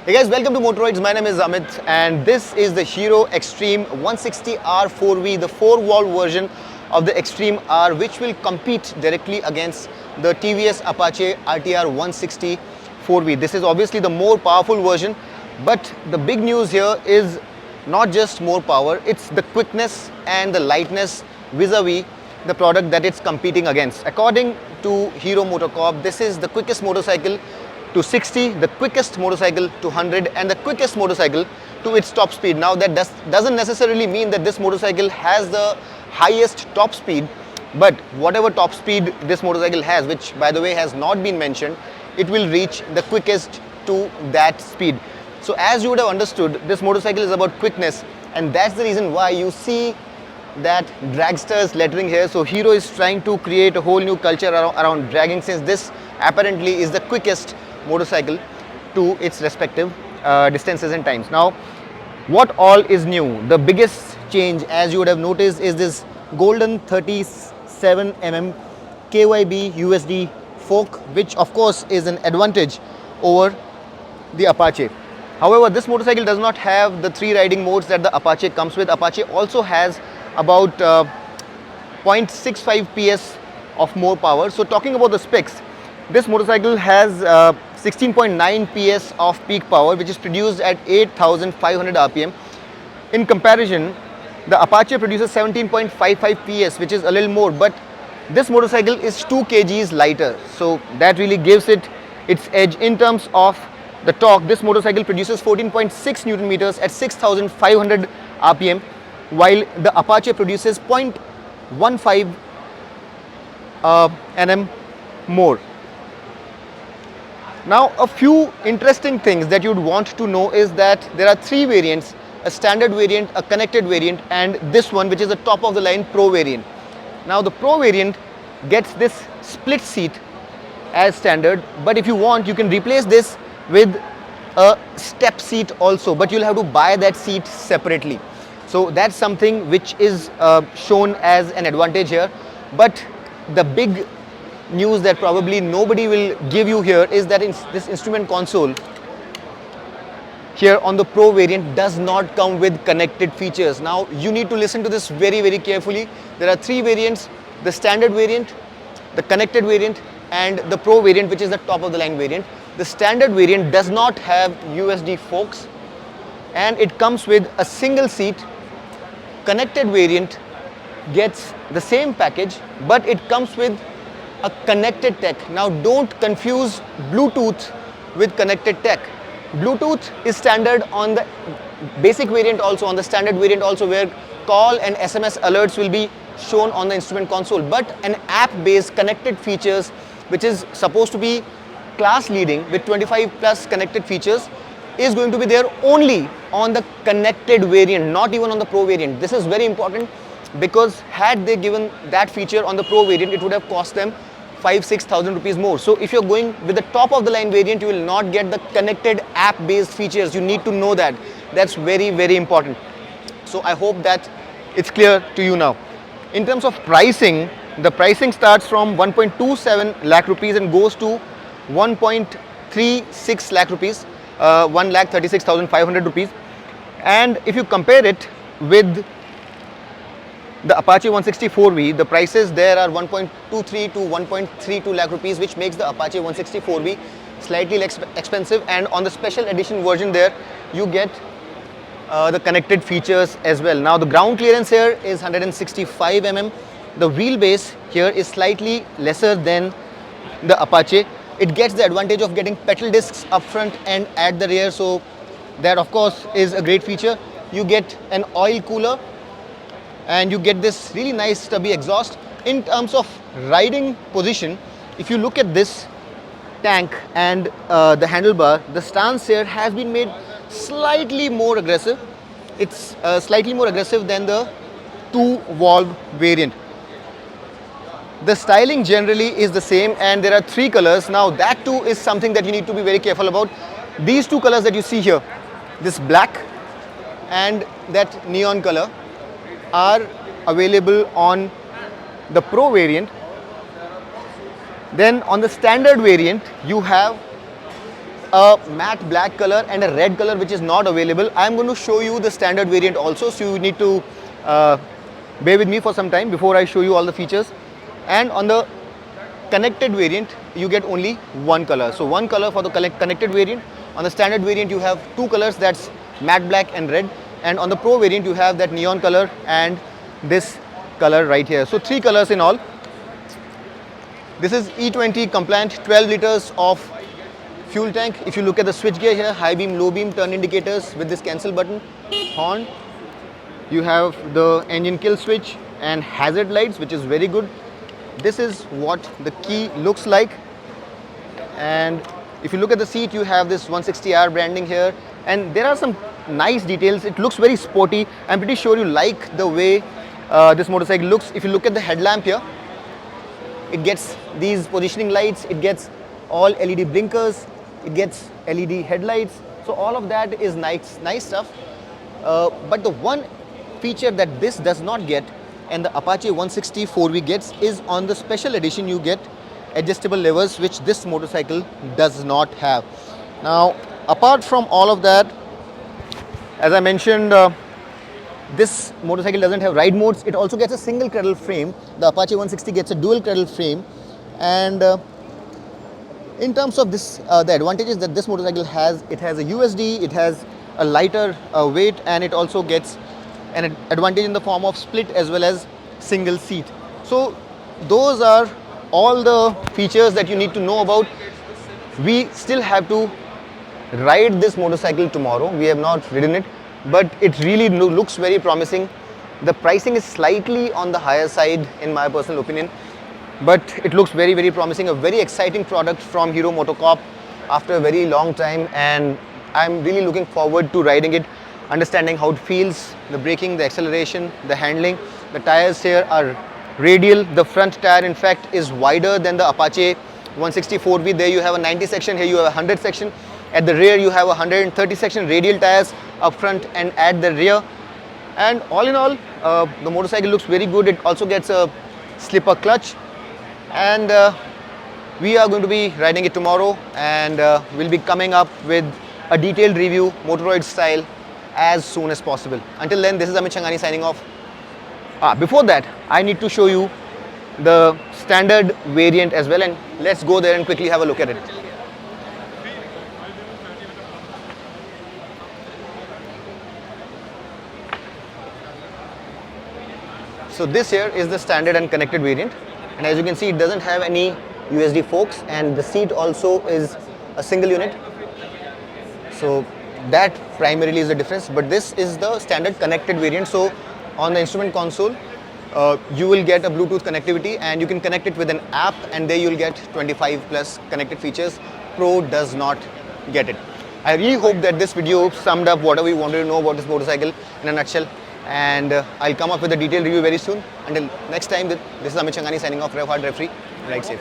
Hey guys, welcome to Motoroids. My name is Amit and this is the Hero Xtreme 160R 4V, the 4-valve version of the Xtreme R, which will compete directly against the TVS Apache RTR 160 4V. This is obviously the more powerful version, but the big news here is not just more power, it's the quickness and the lightness vis-a-vis the product that it's competing against. According to Hero MotorCorp, this is the quickest motorcycle to 60, the quickest motorcycle to 100 and the quickest motorcycle to its top speed. Now that doesn't necessarily mean that this motorcycle has the highest top speed, but whatever top speed this motorcycle has, which by the way has not been mentioned, it will reach the quickest to that speed. So as you would have understood, this motorcycle is about quickness, and that's the reason why you see that dragsters lettering here. So Hero is trying to create a whole new culture around dragging, since this apparently is the quickest motorcycle to its respective distances and times. Now, what all is new? The biggest change, as you would have noticed, is this golden 37mm KYB USD fork, which of course is an advantage over the Apache. However, this motorcycle does not have the 3 riding modes that the Apache comes with. Apache also has about 0.65 PS of more power. So talking about the specs, this motorcycle has 16.9 PS of peak power, which is produced at 8,500 RPM. In comparison, the Apache produces 17.55 PS, which is a little more, but this motorcycle is 2 kgs lighter, so that really gives it its edge. In terms of the torque, this motorcycle produces 14.6 Newton meters at 6,500 RPM, while the Apache produces 0.15 Nm more. Now, a few interesting things that you'd want to know is that there are 3 variants: a standard variant, a connected variant, and this one, which is the top of the line Pro variant. Now, the Pro variant gets this split seat as standard, but if you want, you can replace this with a step seat also, but you'll have to buy that seat separately. So that's something which is shown as an advantage here. But the big news that probably nobody will give you here is that this instrument console here on the Pro variant does not come with connected features. Now you need to listen to this very carefully. There are 3 variants: the standard variant, the connected variant, and the Pro variant, which is the top of the line variant. The standard variant does not have USD forks and it comes with a single seat. Connected variant gets the same package, but it comes with a connected tech. Now don't confuse Bluetooth with connected tech. Bluetooth is standard on the basic variant, also on the standard variant also, where call and SMS alerts will be shown on the instrument console, but an app-based connected features, which is supposed to be class leading with 25 plus connected features, is going to be there only on the connected variant, not even on the Pro variant. This is very important, because had they given that feature on the Pro variant, it would have cost them 5,000-6,000 rupees more. So if you're going with the top of the line variant, you will not get the connected app based features. You need to know that. That's very important. So I hope that it's clear to you now. In terms of pricing, the pricing starts from 1.27 lakh rupees and goes to 1.36 lakh rupees, 1,36,500 rupees. And if you compare it with the Apache 160 4V, the prices there are 1.23 to 1.32 lakh rupees, which makes the Apache 160 4V slightly less expensive. And on the special edition version there, you get the connected features as well. Now the ground clearance here is 165 mm. The wheelbase here is slightly lesser than the Apache. It gets the advantage of getting petrol discs up front and at the rear, so that of course is a great feature. You get an oil cooler and you get this really nice stubby exhaust. In terms of riding position, if you look at this tank and the handlebar, the stance here has been made slightly more aggressive. It's slightly more aggressive than the 2-valve variant. The styling generally is the same, and there are 3 colors. Now that too is something that you need to be very careful about. These 2 colors that you see here, this black and that neon color, are available on the Pro variant. Then on the standard variant, you have a matte black color and a red color which is not available. I am going to show you the standard variant also, so you need to bear with me for some time before I show you all the features. And on the connected variant, you get only one color. So one color for the connected variant. On the standard variant, you have two colors, that's matte black and red. And on the Pro variant, you have that neon color and this color right here. So three colors in all. This is E20 compliant, 12 liters of fuel tank. If you look at the switch gear here, high beam, low beam, turn indicators with this cancel button, horn. You have the engine kill switch and hazard lights, which is very good. This is what the key looks like. And if you look at the seat, you have this 160R branding here. And there are some nice details. It looks very sporty. I'm pretty sure you like the way this motorcycle looks. If you look at the headlamp here, it gets these positioning lights, it gets all LED blinkers, it gets LED headlights. So all of that is nice stuff. But the one feature that this does not get and the Apache 160 4V gets is on the special edition you get adjustable levers, which this motorcycle does not have. Now, apart from all of that, as I mentioned, this motorcycle doesn't have ride modes. It also gets a single cradle frame. The Apache 160 gets a dual cradle frame. And in terms of this, the advantages that this motorcycle has, it has a USD, it has a lighter weight, and it also gets an advantage in the form of split as well as single seat. So those are all the features that you need to know about. We still have to ride this motorcycle tomorrow. We have not ridden it, but it really looks very promising. The pricing is slightly on the higher side in my personal opinion, but it looks very, very promising. A very exciting product from Hero MotoCorp after a very long time, and I'm really looking forward to riding it, understanding how it feels, the braking, the acceleration, the handling. The tires here are radial. The front tire in fact is wider than the Apache 160 4V. There you have a 90 section, here you have a 100 section. At the rear you have a 130 section radial tires up front and at the rear. And all in all, the motorcycle looks very good. It also gets a slipper clutch, and we are going to be riding it tomorrow, and we'll be coming up with a detailed review, Motoroid style, as soon as possible. Until then, this is Amit Changani signing off. Before that, I need to show you the standard variant as well, and let's go there and quickly have a look at it. So this here is the standard and connected variant, and as you can see, it doesn't have any USD forks, and the seat also is a single unit. So that primarily is the difference, but this is the standard connected variant. So on the instrument console, you will get a Bluetooth connectivity, and you can connect it with an app, and there you'll get 25 plus connected features. Pro does not get it. I really hope that this video summed up whatever you wanted to know about this motorcycle in a nutshell, and I'll come up with a detailed review very soon. Until next time, this is Amit Changani signing off. Rev hard, rev free, ride safe.